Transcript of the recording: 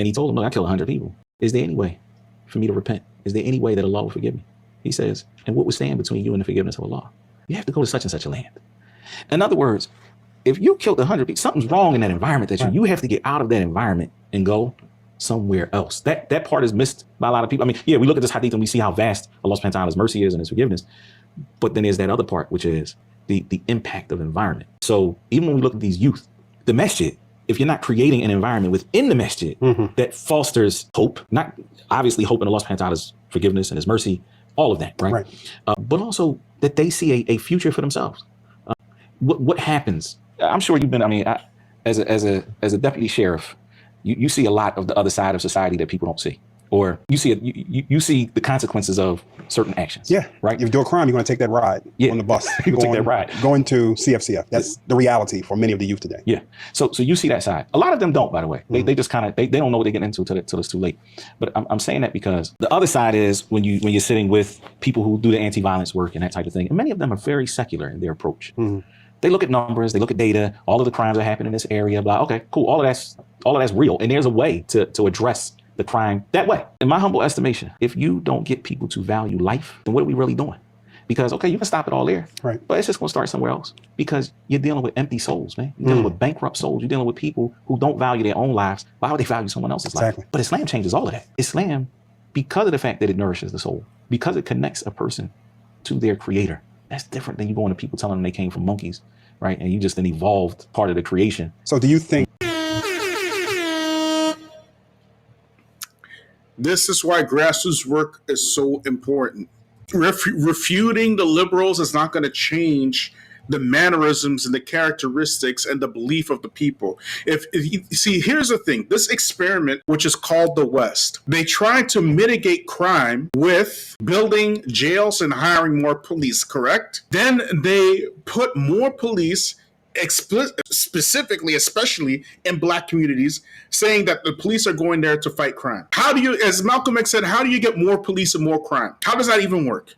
And he told him, look, I killed 100 people. Is there any way for me to repent? Is there any way that Allah will forgive me? He says, and what would stand between you and the forgiveness of Allah? You have to go to such and such a land. In other words, if you killed 100 people, something's wrong in that environment that you have to get out of that environment and go somewhere else. That part is missed by a lot of people. I mean, yeah, we look at this hadith and we see how vast Allah subhanahu wa ta'ala's mercy is and his forgiveness. But then there's that other part, which is the impact of environment. So even when we look at these youth, the masjid, if you're not creating an environment within the masjid that fosters hope, not obviously hope in Allah subhanahu wa ta'ala's forgiveness and his mercy, all of that, right? But also that they see a future for themselves. What happens? I'm sure you've been, I mean, as a deputy sheriff, you see a lot of the other side of society that people don't see. Or you see you see the consequences of certain actions. Yeah. Right. If you do a crime, you're going to take that ride on the bus. You're going to take that ride. Going to CFCF. That's the reality for many of the youth today. Yeah. So you see that side. A lot of them don't, by the way. They just kind of, they don't know what they're getting into till it's too late. But I'm saying that because the other side is when you're sitting with people who do the anti-violence work and that type of thing, and many of them are very secular in their approach. They look at numbers, they look at data, all of the crimes that happen in this area, blah, okay, cool, all of that's real. And there's a way to address the crime that way. In my humble estimation, if you don't get people to value life, then what are we really doing? Because, okay, you can stop it all there, right? But it's just gonna start somewhere else because you're dealing with empty souls, man. You're dealing with bankrupt souls. You're dealing with people who don't value their own lives. Why would they value someone else's life? But Islam changes all of that. Islam, because of the fact that it nourishes the soul, because it connects a person to their creator, that's different than you going to people telling them they came from monkeys, right? And you just an evolved part of the creation. So do you think this is why grassroots work is so important? Refuting the liberals is not going to change the mannerisms and the characteristics and the belief of the people. If you see, here's the thing, this experiment, which is called the West, they tried to mitigate crime with building jails and hiring more police, correct? Then they put more police specifically, especially in black communities, saying that the police are going there to fight crime. How do you, as Malcolm X said, how do you get more police and more crime? How does that even work?